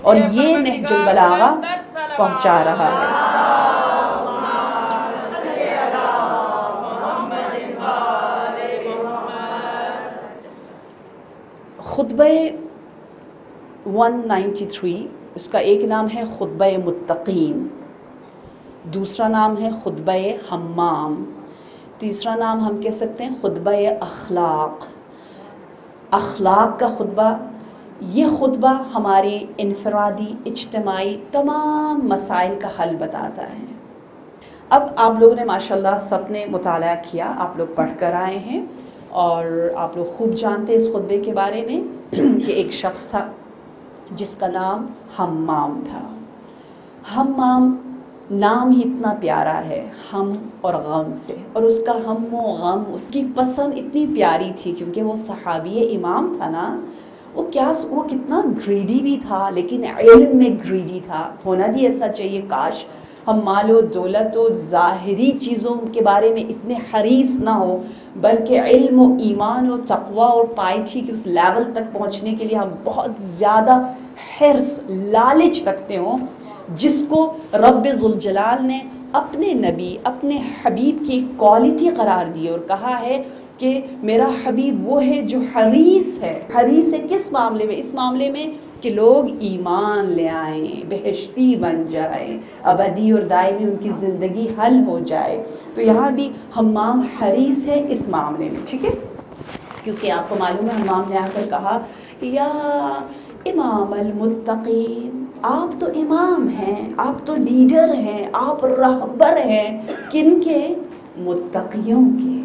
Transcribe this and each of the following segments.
اور یہ نہج البلاغہ پہنچا رہا ہے۔ خطبہ 193، اس کا ایک نام ہے خطبہ متقین، دوسرا نام ہے خطبہ حمام، تیسرا نام ہم کہہ سکتے ہیں خطبہ اخلاق۔ اخلاق کا خطبہ، یہ خطبہ ہماری انفرادی اجتماعی تمام مسائل کا حل بتاتا ہے۔ اب آپ لوگوں نے ماشاءاللہ سب نے مطالعہ کیا، آپ لوگ پڑھ کر آئے ہیں اور آپ لوگ خوب جانتے اس خطبے کے بارے میں کہ ایک شخص تھا جس کا نام حمام تھا۔ حمام نام ہی اتنا پیارا ہے، ہم اور غم سے، اور اس کا ہم و غم، اس کی پسند اتنی پیاری تھی کیونکہ وہ صحابی امام تھا نا، وہ کتنا گریڈی بھی تھا، لیکن علم میں گریڈی تھا۔ ہونا بھی ایسا چاہیے، کاش ہم مال و دولت و ظاہری چیزوں کے بارے میں اتنے حریص نہ ہو، بلکہ علم و ایمان و تقوی اور پائٹھی کے اس لیول تک پہنچنے کے لیے ہم بہت زیادہ حرص، لالچ رکھتے ہوں، جس کو رب ذوالجلال نے اپنے نبی، اپنے حبیب کی کوالٹی قرار دی اور کہا ہے کہ میرا حبیب وہ ہے جو حریص ہے۔ حریص ہے کس معاملے میں؟ اس معاملے میں کہ لوگ ایمان لے آئیں، بہشتی بن جائیں، ابدی اور دائمی ان کی زندگی حل ہو جائے۔ تو یہاں بھی حمام حریص ہے اس معاملے میں، ٹھیک ہے؟ کیونکہ آپ کو معلوم ہے حمام نے آ کر کہا کہ یا امام المتقین، آپ تو امام ہیں، آپ تو لیڈر ہیں، آپ رہبر ہیں، کن کے؟ متقیوں کے۔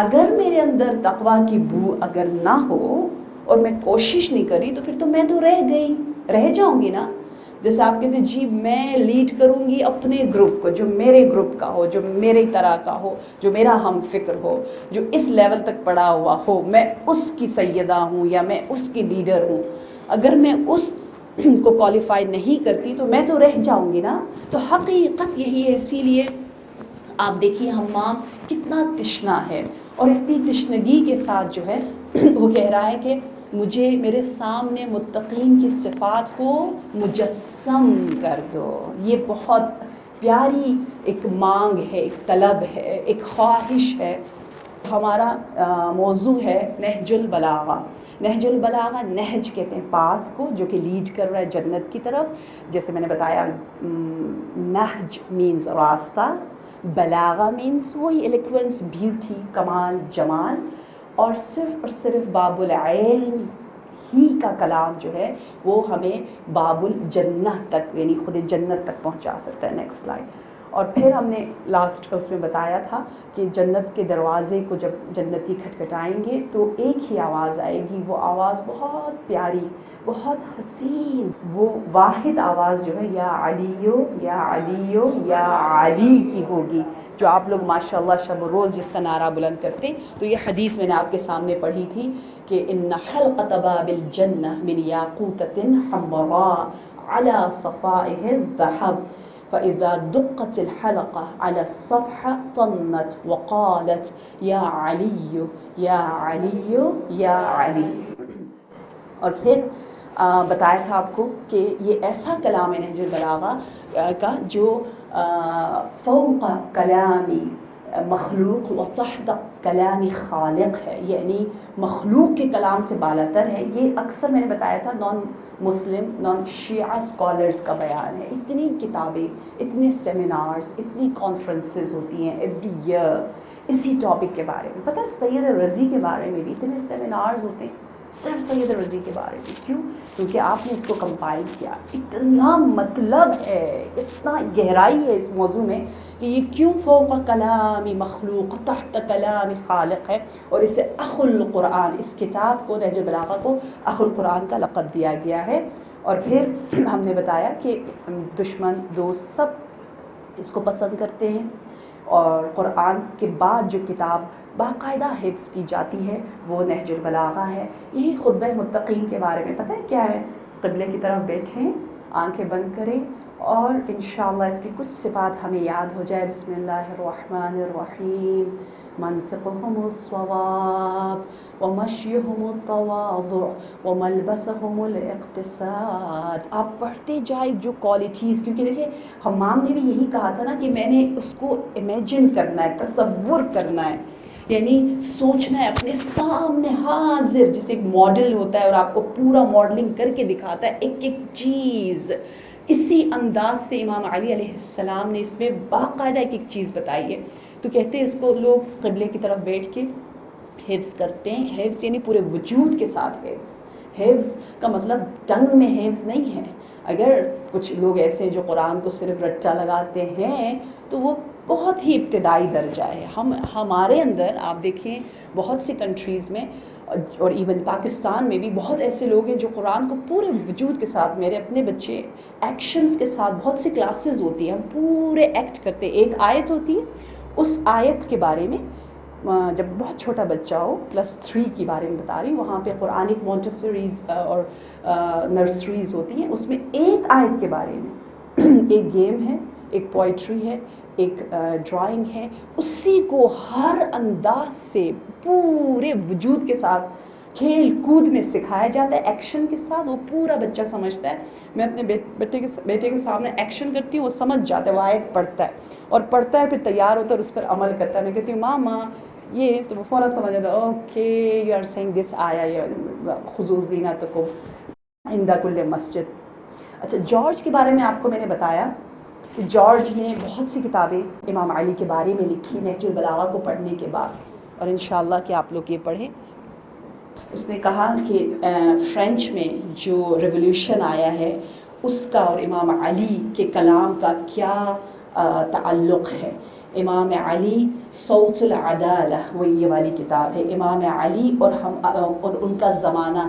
اگر میرے اندر تقویٰ کی بو اگر نہ ہو اور میں کوشش نہیں کری تو پھر تو میں تو رہ جاؤں گی نا۔ جیسے آپ کہتے ہیں جی میں لیڈ کروں گی اپنے گروپ کو، جو میرے گروپ کا ہو، جو میرے طرح کا ہو، جو میرا ہم فکر ہو، جو اس لیول تک پڑھا ہوا ہو، میں اس کی سیدہ ہوں یا میں اس کی لیڈر ہوں۔ اگر میں اس کو کوالیفائی نہیں کرتی تو میں تو رہ جاؤں گی نا۔ تو حقیقت یہی ہے، اسی لیے آپ دیکھیے حمام کتنا تشنا ہے، اور اتنی تشنگی کے ساتھ جو ہے وہ کہہ رہا ہے کہ مجھے میرے سامنے متقین کی صفات کو مجسم کر دو۔ یہ بہت پیاری ایک مانگ ہے، ایک طلب ہے، ایک خواہش ہے۔ ہمارا موضوع ہے نہج البلاغہ۔ نہج البلاغہ، نہج کہتے ہیں پاتھ کو، جو کہ لیڈ کر رہا ہے جنت کی طرف۔ جیسے میں نے بتایا نہج مینز راستہ، بلاغہ مینز وہی ایلیکوینس، بیوٹی، کمال، جمال، اور صرف باب العلم ہی کا کلام جو ہے وہ ہمیں باب الجنہ تک، یعنی خود جنت تک پہنچا سکتا ہے۔ Next slide. اور پھر ہم نے لاسٹ اس میں بتایا تھا کہ جنت کے دروازے کو جب جنتی کھٹکھٹائیں گے تو ایک ہی آواز آئے گی، وہ آواز بہت پیاری، بہت حسین، وہ واحد آواز جو ہے یا علیو یا علیو یا علی کی ہوگی، جو آپ لوگ ماشاءاللہ شب و روز جس کا نعرہ بلند کرتے ہیں۔ تو یہ حدیث میں نے آپ کے سامنے پڑھی تھی کہ ان حلقۃ باب الجنہ من یاقوتۃ حمراء علی صفائہ الذھب فإذا دقت الحلقة على الصفحة طنت وقالت یا علی یا علی یا علی۔ اور پھر بتایا تھا آپ کو کہ یہ ایسا کلام ہے نہج البلاغہ کا جو فوق کلامی مخلوق و تحت کلامی خالق ہے، یعنی مخلوق کے کلام سے بالاتر ہے۔ یہ اکثر میں نے بتایا تھا نان مسلم، نان شیعہ اسکالرز کا بیان ہے۔ اتنی کتابیں، اتنے سیمینارز، اتنی کانفرنسز ہوتی ہیں ایوری ایئر اسی ٹاپک کے بارے میں۔ پتہ ہے سید رضی کے بارے میں بھی اتنے سیمینارز ہوتے ہیں صرف سید رضی کے بارے میں۔ کیوں؟ کیونکہ آپ نے اس کو کمپائل کیا۔ اتنا مطلب ہے، اتنا گہرائی ہے اس موضوع میں کہ یہ کیوں فوق کلامی مخلوق تحت کلام خالق ہے، اور اسے اخ القرآن، اس کتاب کو نہج البلاغہ کو اخ القرآن کا لقب دیا گیا ہے۔ اور پھر ہم نے بتایا کہ دشمن دوست سب اس کو پسند کرتے ہیں، اور قرآن کے بعد جو کتاب باقاعدہ حفظ کی جاتی ہے وہ نہج البلاغہ ہے۔ یہی خطبہ متقین کے بارے میں پتہ ہے کیا ہے؟ قبلے کی طرف بیٹھیں، آنکھیں بند کریں اور انشاءاللہ اس کی کچھ صفات ہمیں یاد ہو جائے. بسم اللہ الرحمن الرحیم. منطقهم الصواب ومشيهم التواضع وملبسهم الاقتصاد. آپ پڑھتے جائیں جو کوالٹیز، کیونکہ دیکھیں حمام نے بھی یہی کہا تھا نا کہ میں نے اس کو امیجن کرنا ہے، تصور کرنا ہے، یعنی سوچنا ہے اپنے سامنے حاضر، جیسے ایک ماڈل ہوتا ہے اور آپ کو پورا ماڈلنگ کر کے دکھاتا ہے ایک ایک چیز. اسی انداز سے امام علی علیہ السلام نے اس میں باقاعدہ ایک ایک چیز بتائی ہے. تو کہتے ہیں اس کو لوگ قبلے کی طرف بیٹھ کے حفظ کرتے ہیں. حفظ یعنی پورے وجود کے ساتھ حفظ. حفظ کا مطلب ٹنگ میں حفظ نہیں ہے. اگر کچھ لوگ ایسے ہیں جو قرآن کو صرف رٹا لگاتے ہیں تو وہ بہت ہی ابتدائی درجہ ہے. ہمارے اندر آپ دیکھیں بہت سی کنٹریز میں اور ایون پاکستان میں بھی بہت ایسے لوگ ہیں جو قرآن کو پورے وجود کے ساتھ، میرے اپنے بچے ایکشنز کے ساتھ، بہت سی کلاسز ہوتی ہیں ہم پورے ایکٹ کرتے ہیں. ایک آیت ہوتی ہے، اس آیت کے بارے میں جب بہت چھوٹا بچہ ہو +3 کے بارے میں بتا رہی ہوں، وہاں پہ قرآنک مونٹیسریز اور نرسریز ہوتی ہیں، اس میں ایک آیت کے بارے میں ایک گیم ہے، ایک پوئٹری ہے، ایک ڈرائنگ ہے، اسی کو ہر انداز سے پورے وجود کے ساتھ کھیل کود میں سکھایا جاتا ہے، ایکشن کے ساتھ. وہ پورا بچہ سمجھتا ہے. میں اپنے بیٹے کے سامنے ایکشن کرتی ہوں، وہ سمجھ جاتا ہے، وہ آیت پڑھتا ہے اور پڑھتا ہے، پھر تیار ہوتا ہے اور اس پر عمل کرتا ہے. میں کہتی ہوں ماما یہ، تو وہ فوراً سمجھ جاتا ہے اوکے یو آر سینگ دس آیا یہ خذوا زینتکم عند کل مسجد. اچھا، جارج کے بارے میں آپ کو میں نے بتایا کہ جارج نے بہت سی کتابیں امام علی کے بارے میں لکھی نہج البلاغہ کو پڑھنے کے بعد، اور انشاءاللہ کہ آپ لوگ یہ پڑھیں. اس نے کہا کہ فرینچ میں جو ریولیوشن آیا ہے اس کا اور امام علی کے کلام کا کیا تعلق ہے. امام علی صوت العدالہ، وہ یہ والی کتاب ہے، امام علی اور ان کا زمانہ.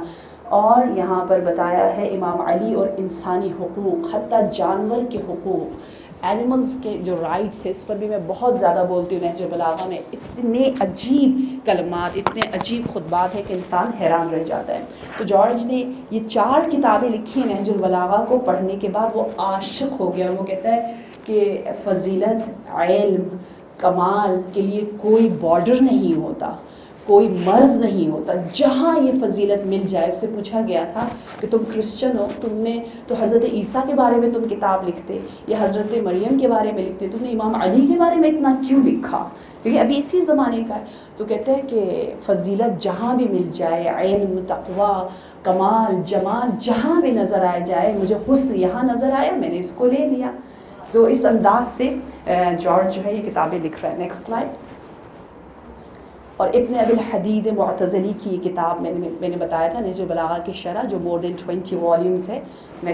اور یہاں پر بتایا ہے امام علی اور انسانی حقوق، حتیٰ جانور کے حقوق، اینیملز کے جو رائٹس ہے، اس پر بھی میں بہت زیادہ بولتی ہوں نہج البلاغہ میں. اتنے عجیب کلمات، اتنے عجیب خطبات ہیں کہ انسان حیران رہ جاتا ہے. تو جارج نے یہ 4 کتابیں لکھی ہیں نہج البلاغہ کو پڑھنے کے بعد وہ عاشق ہو گیا. وہ کہتا ہے کہ فضیلت، علم، کمال کے لیے کوئی بارڈر نہیں ہوتا، کوئی مرض نہیں ہوتا. جہاں یہ فضیلت مل جائے. اس سے پوچھا گیا تھا کہ تم کرسچن ہو، تم نے تو حضرت عیسیٰ کے بارے میں تم کتاب لکھتے یا حضرت مریم کے بارے میں لکھتے، تم نے امام علی کے بارے میں اتنا کیوں لکھا؟ کیونکہ ابھی اسی زمانے کا ہے. تو کہتے ہیں کہ فضیلت جہاں بھی مل جائے، علم، تقوی، کمال، جمال جہاں بھی نظر آ جائے، مجھے حسن یہاں نظر آیا، میں نے اس کو لے لیا. تو اس انداز سے جارج جو ہے یہ کتابیں لکھ رہا ہے. Next slide. اور ابن ابی الحدید معتزلی کی یہ کتاب میں نے بتایا تھا نہج البلاغہ کی شرح، جو more than 20 والیومز ہے.